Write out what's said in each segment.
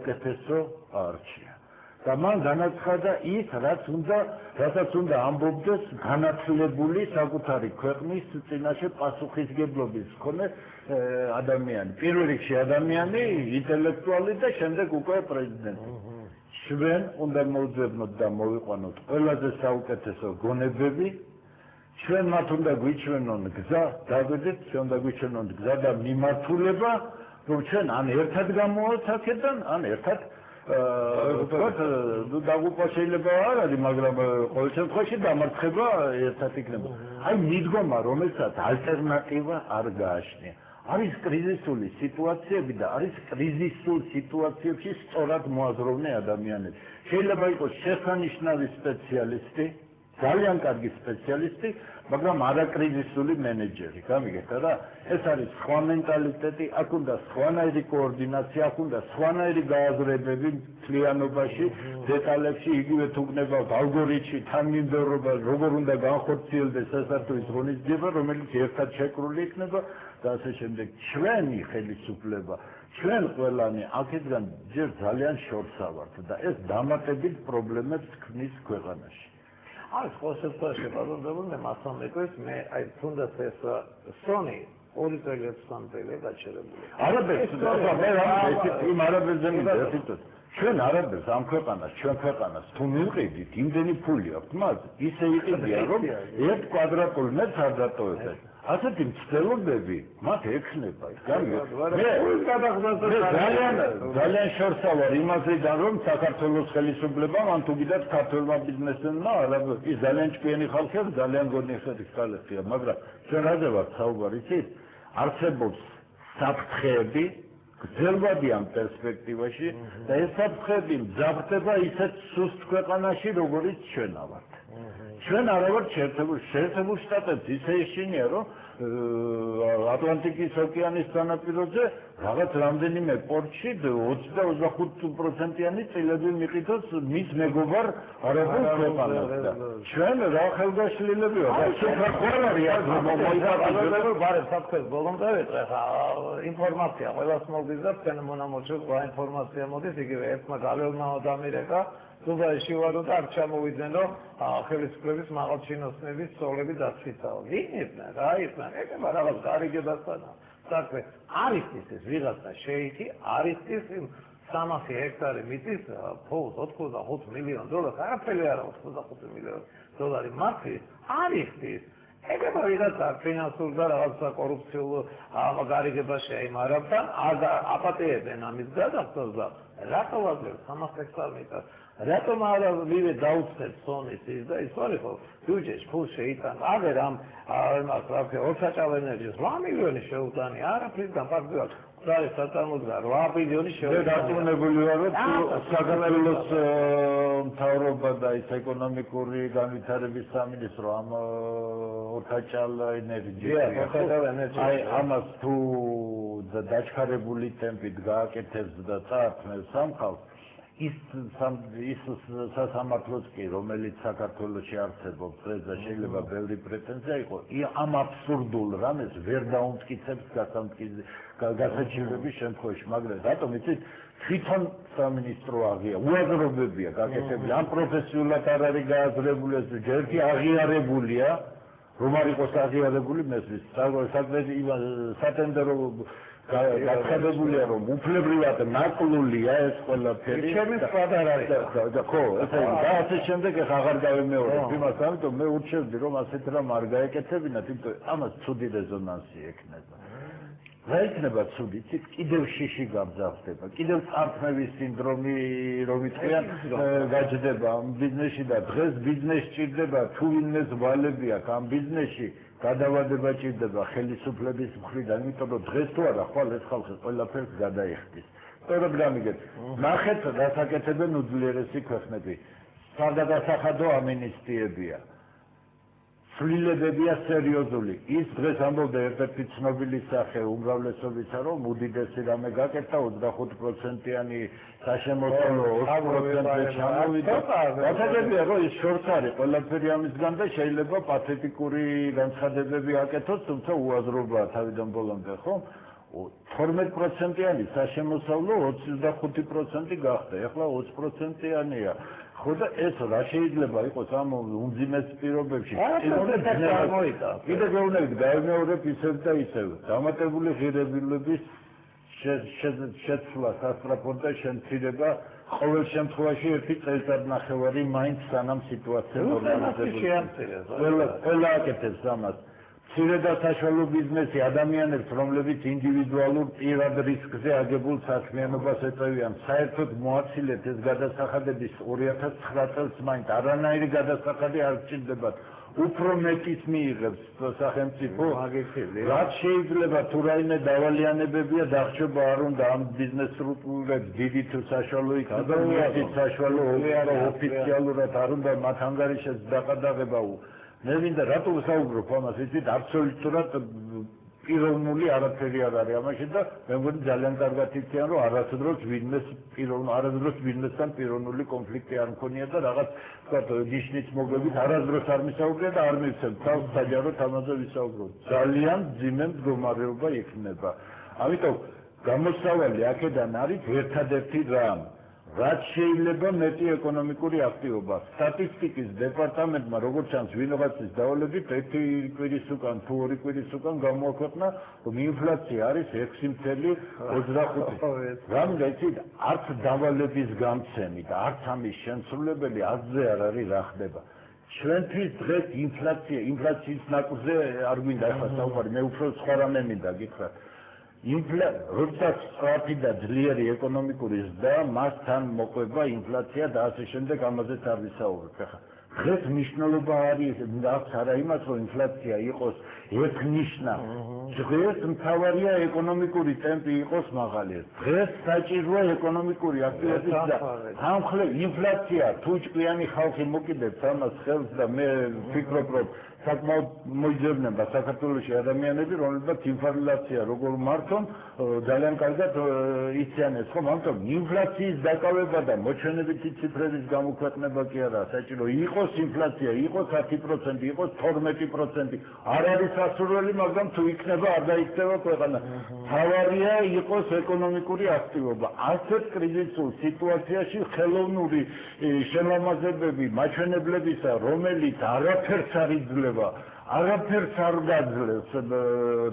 საუკეთესო არჩია. და მან განაცხადა ის, რასაც უნდა ამბობდეს განათლებული საკუთარი ქვეყნის წინაშე პასუხისგებლობის მქონე ადამიანი. პირველ რიგში ადამიანი, ინტელექტუალი და შემდეგ უკვე პრეზიდენტი. ჩვენ უნდა მოვძებნოთ და მოვიყვანოთ ყველაზე საუკეთესო გონებები. ჩვენ მათ უნდა გვიჩვენონ გზა, დაგვეძეთ, ჩვენ უნდა გვიჩვენონ გზა და მიმართულება, რომ ჩვენ ან ერთად გამოვართ აქედან, ან ერთად დაგუყვა შეიძლება არ არის, მაგრამ ყოველ შემთხვევაში დამარცხება ერთად იქნება. აი მიდგომა, რომელსაც ალტერნატივა არ გააჩნია. არის კრიზისული სიტუაციები და არის კრიზისულ სიტუაციებში სწორად მოაზროვნე ადამიანები. შეიძლება იყოს შესანიშნავი სპეციალისტი, ძალიან კარგი სპეციალისტი, მაგრამ არაკრიზისული მენეჯერი. გამიგეთ რა? ეს არის სხვა მენტალიტეტი, აქ უნდა სხვანაირი კოორდინაცია, აქ უნდა სხვანაირი გააზრებები მთლიანობაში, დეტალებში, იგივე თუ გნებავთ ალგორითმში, თანმიმდევრობა, როგორ უნდა განხორციელდეს სასარგებლო ღონისძიება, რომელიც ერთად შეკრული იქნება და ასე შემდეგ. ჩვენი ხელისუფლება, ჩვენ ყველანი აქედან ჯერ ძალიან შორსა ვართ და ეს დამატებით პრობლემებს ქმნის ქვეყანაში. არის ყოველ შემთხვევაში პარლამენტზე მასამեկოს მე აი თუნდაც ეს სონი ორი წელი სამწელია გაჩერებული. არაბეთს იმ არაბეთზე მიდევით. ჩვენ არაბეთს ამ ქვეყანას, ჩვენ ქვეყანას თუ მივყიდით, იმდენი ფული აქვს მას, ისე იყიდია რომ 1 კვადრატულ მეტრს არ დატოვებენ. ასეთი მცდელობები მათ ექნება. ძალიან შორსა ვარ იმასიდან რომ საქართველოს ხელისუფლებამ ან თუ გიდათ ქართველმა ბიზნესმენმა ის ძალიან ჭკვიანი ხალხია, ძალიან გონი ხალხია, მაგრამ ჩვენ რაზე ვართ საუბარი იცით? არსებობს საფრთხეები გრძელვადი ამ პერსპექტივაში და ეს საფრთხეები მძაფრდება ისეთ სუსტ ქვეყანაში, როგორიც ჩვენა ვართ. ჩვენ არა ვართ შეერთებულ შტატებში, ისე ეშინია, რომ ატლანტიკის ოკეანის სანაპიროზე რაღაც რამდენიმე პორტში 20-25%-იანი წილები მიყიდოს მის მეგობარ არაბულ ქვეყანას. ჩვენ რა ხელგაშლილები ვართ? საფრთხეს ბოლომდე ვეწე ხა ინფორმაცია ყველას მოგდის და თქვენ მონამორჩილ ყველა ინფორმაცია მოდის, იგივე ერთმა გალეონმა დამირეკა დუბაიში ვარო და არ ჩამოვიდნენ, რომ ხელისუფლების მაღალჩინოსნების სწავლები დაცვითაო. ვინებნა რა ისნა, ეკება რაღაც გარიგებასთან. საქმე არის ის ვიღაცა შეიქი, არის ის 300 ჰექტარი მიწის ფულს $85 მილიონ, არაფერი არა $85 მილიონ მართლის არის ის. ეკება ვიღაცა ფინანსურ და რაღაცა კორუფციულ გარიგებას შეიმარებდა, აპატიებენ ამის გადახდას და რატო ვაძლევ 300 ჰექტარ მიწას? რატომ არა ვიდე დაუწევთ სონის ის და ის არის ხო ბიუჯეტში ფულ შეიტანა აგერ ამ იმას რა ქვია ორსაჭარო ენერგიას 8 მილიონი შეუტანი არაფრის განპარდულად და საწარმოდგა 8 მილიონი შეუტანი დარწმუნებული ვარ რომ საქართველოს მთავრობა და ის ეკონომიკური განვითარების სამინისტრო ამ ორსაჭარო ენერგიას აი ამას თუ დაჩქარებული ტემპით გააკეთებს და წაართმევს სამხალხს ის სასამართლოც კი რომელიც საქართველოში არსებობს დღეს და შეიძლება ბევრი პრეტენზია იყო ამ აბსურდულ რამეს ვერ დაუმტკიცებს გასაჩივრების შემთხვევაში მაგრამ რატომ იცით თვითონ სამინისტრო აღია უაზრობებია გაკეთებული ამ პროფესიულად არ არის გააზრებული ეს ჯერტი აღიარებულია რომ არ იყოს აღიარებული მესმის სატენდერო გაცხადებულია რომ უფლებრივად ნაკლულია ეს ყველაფერი ჩემი სხვა არ არის ხო ესე და ასე შემდეგ ახლა აღარ გავემეორებ იმას ამიტომ მე ურჩევდი რომ ასეთ რამ არ გაეკეთებინათ იმიტომ ამას ცუდი რეზონანსი ექნება რა იქნება ცუდი კიდევ შიში გამძახდება კიდევ წარქმევის სინდრომი რომ იტყვიან გაჯდება ბიზნესში და დღეს ბიზნესში ჭირდება თუ ვინმეს ვალები აქვს ამ ბიზნესში გადავადება ჭირდება ხელისუფლების მხრიდან, იმიტომ რომ დღეს თუ არა ხვალ ეს ხალხი ყველაფერს გადაიხდის. სწორად გამიგეთ. ნახეთ, რაც აკეთებენ უძლიერესი ქვეყნები. სადაგასახადო ამინისტიებია. ცვლილებებია სერიოზული. ის დღეს ამბობდა ერთ-ერთი ცნობილი სახე უმრავლესობისა, რომ უდიდესი რამე გაკეთდა 25%-იანი საშემოსავლო 20%-ზე ჩამოვიდა. გასაგებია, რომ ის შორს არის ყველაფერი ამისგან და შეიძლება პათეტიკური განცხადებები აკეთოს, თუმცა უაზრობაა თავიდან ბოლომდე, ხო? 12%-იანი საშემოსავლო 25% გახდა, ეხლა 20%-იანია. ხო და ეს რა შეიძლება იყოს ამ უმძიმეს პირობებში? კიდე გეუბნებით, გაიმეორებ ისევ და ისევ. დამატებული ღირებულების შეცვლა სასწრაფოდ და შემცირება ყოველ შემთხვევაში ერთი წელიწადნახევარი მაინც სანამ სიტუაცია ნორმალიზდება. ყველა აკეთებს ამას. მცირე და საშუალო ბიზნესი ადამიანებს, რომლებიც ინდივიდუალურ პირად რისკზე აგებულ საქმიანობას ეწევიან, საერთოდ მოაცილეთ ეს გადასახადების 2009 წელს მაინც არანაირი გადასახადი არ გჭირდებათ. უფრო მეტის მიიღებს სახელმწიფო, რაც შეიძლება თუ რაიმე დავალიანებებია დახრჩობა არ უნდა ამ ბიზნეს სტრუქტურებს დიდი თუ საშუალო იქნება, მეტი საშუალო ოფიციალურად არ უნდა მათ ანგარიშებს დაყადაღება. მე მინდა რატო ვსაუბრობ ამას, იცით, აბსოლუტურად პიროვნული არაფერი არ არის ამაში და მე მგონი ძალიან კარგად იციან, რომ არასდროს ვინმესთან პიროვნული კონფლიქტი არ მქონია და რაღაც ვთქვათ, ნიშნით მოგებით არასდროს არ მისაუბრია და არ მივცემ თავს საჯაროდ ამაზე ვისაუბროთ. ძალიან მძიმე მდგომარეობა იქნება. ამიტომ გამოსავალი აქედან არის ერთადერთი რამ. რაც შეიძლება მეტი ეკონომიკური აქტივობა. სტატისტიკის დეპარტამენტმა როგორც ჩანს ვინოღაცის დავალებით ერთი კვირის უკან თუ ორი კვირის უკან გამოაქვეყნა რომ ინფლაცია არის 6.25. რამდა იცით არც დავალების გამცემი და არც ამის შემსრულებელი არცზე არ არის რა ხდება. ჩვენთვის დღეს ინფლაციის ნაკურზე არ გვინდა ახლა საუბარი, მე უფრო სხვა რამე მინდა გითხრათ. როდესაც სწრაფი და ძლიერი ეკონომიკური ზრდა, მასთან მოყვება ინფლაცია და ასე შემდეგ ამაზეც არ ვისაუბრებ. დღეს მნიშვნელობა არის არა იმას, რომ ინფლაცია იყოს ერთნიშნა. დღეს მთავარია ეკონომიკური ტემპი იყოს მაღალი. დღეს საჭიროა ეკონომიკური აქტივობის და თანხლე ინფლაცია თუ ჭკვიანი ხალხი მოკიდებს ამას ხელს და მე ვფიქრობ, რომ საკმაოდ მოიძებნება საქართველოში ადამიანები, რომლებსაც ინფლაცია როგორ მართონ, ძალიან კარგად იციან ეს, ხომ? ამიტომ ინფლაციის დაკავება და მოჩვენებითი ციფრების გამოქვეყნება კი არა, საჭირო იყოს ინფლაცია, იყოს 10%, იყოს 12%. არ არის სასურველი, მაგრამ თუ იქნება, არ დაიქცევა ქვეყანა. მთავარია იყოს ეკონომიკური აქტივობა. ასეთ კრიზისულ სიტუაციაში ხელოვნური შემამაზებები მაჩვენებლებისა, რომელიც არაფერს არ იძლევა, არაფერს არ გაძლევს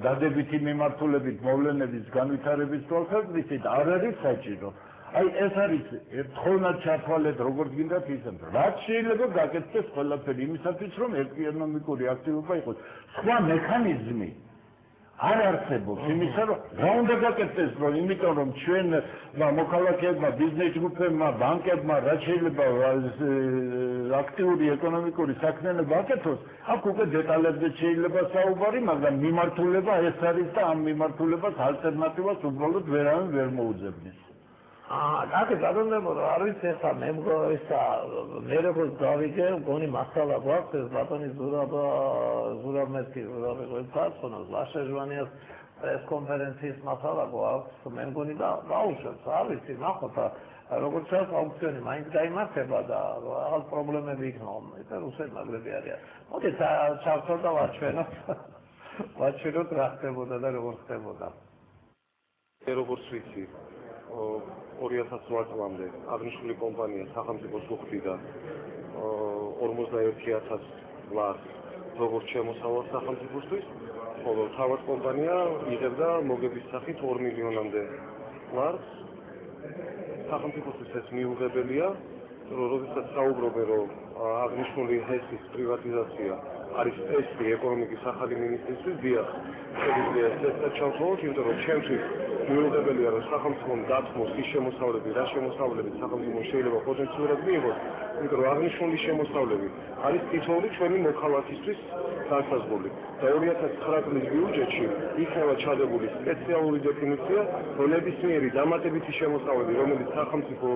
დადებითი მიმართულებით მოვლენების განვითარების თვალსაზრისით არ არის საჭირო. აი ეს არის ერთხელაც ჩათვალეთ როგორც გინდათ ისე. რაც შეიძლება გაკეთდეს ყველაფერი იმისათვის, რომ ეკონომიკური აქტივობა იყოს. სხვა მექანიზმი არ არსებობს იმისა, რომ რა უნდა გაკეთდეს, რომ იმიტომ რომ ჩვენ მოქალაქეებმა, ბიზნეს ჯგუფებმა, ბანკებმა რაც შეიძლება აქტიური ეკონომიკური საქმიანობა აკეთოს, აქ უკვე დეტალებზე შეიძლება საუბარი, მაგრამ მიმართულება ეს არის და ამ მიმართულებას ალტერნატივას უბრალოდ ვერავინ ვერ მოუძებნის. აკეთ გადაგდებოდა, არ ვიცი ეხლა მე მე როგორც დავიგე, მგონი მასალა გვაქვს ეს ბატონი ზურაბ-მეთქი გაწონოს ლაშეჟვანიას პრეს კონფერენციის მასალა გვაქვს, მე მგონი დაუშვებს, არ ვიცი, ნახოთ როგორც ჩანს აუქციონი მაინც გაიმართება და რაღაც პრობლემები იქნება, ეს რუსები მაგრები არიან. მოდით ჩავწერ და ვაჩვენოთ რა ხდებოდა და როგორ ხდებოდა. როგორც ვიცი 2008 წლამდე აღნიშნული კომპანია სახელმწიფოს უხდიდა 41,000 ლარს როგორც შემოსავალს სახელმწიფოსთვის, ხოლო თავად კომპანია იღებდა მოგების სახით 2 მილიონამდე ლარს. სახელმწიფოსთვის ეს მიუღებელია, როდესაც საუბრობენ, რომ აღნიშნული ჰესის პრივატიზაცია არის წესი ეკონომიკის ახალი მინისტრისთვის, დიახ, შეგვიძლია ეს ჩავთვალოთ, იმიტომ რომ ჩემთვის მიუღებელია, რომ სახელმწიფომ დათმოს ის შემოსავლები, რა შემოსავლები სახელმწიფომ შეიძლება პოტენციურად მიიღოს, იმიტომ რომ აღნიშნული შემოსავლები არის თითოეული ჩვენი მოქალაქისთვის განსაზღვრული. და 2009 წლის ბიუჯეტში იქნება ჩადებული სპეციალური დეფინიცია, რომ ნებისმიერი დამატებითი შემოსავლები, რომელიც სახელმწიფო